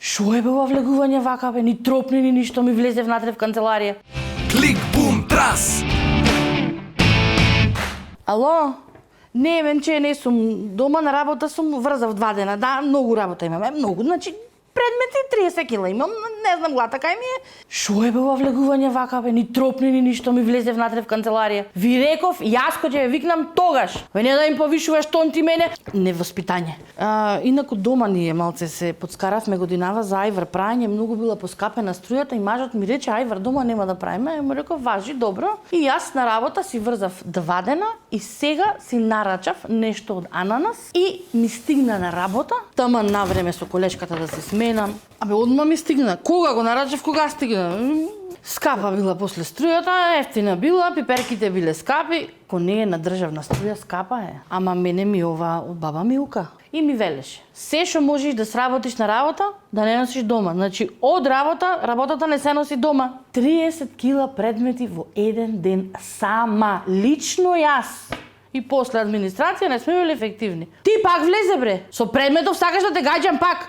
Шо е бе ова влегување вака бе, ни тропни ни ништо ми влезе внатре в канцеларија. Клик, бум, трас! Ало? Не, менче, не сум дома на работа, сум врзав 2 дена. Да, многу работа имаме, многу. Значи, предмети 30 кила имам, не знам глата кај ми е. Шо е бе ова влегување вака бе, ни тропни ни ништо ми влезе внатре в канцеларија. Ви реков, јас кој ќе ве викнам тогаш. Ве не да им повишуваш тон ти мене. Невоспитање. Инаку дома ние малце се подскаравме годинава за ајвар прајање, многу била поскапена струјата и мажот ми рече ајвар дома нема да правиме. Му реков важи, добро. И јас на работа си врзав 2 дена и сега си нарачав нешто од ананас и ми стигна на работа, тама на време со колешката да се сменам. Абе, одма ми стигна. Кога го нарачав, кога стигна? Скапа била после струјата, ефтина била, пиперките биле скапи. Ко не е на државна струја, скапа е. Ама мене ми ова од баба Милка. И ми велеше, се што можеш да сработиш на работа, да не носиш дома. Значи, од работа, работата не се носи дома. 30 кила предмети во еден ден сама, лично јас. И после администрација не сме били ефективни. Ти пак влезе бре, со предметов сакаш да те гаѓам пак.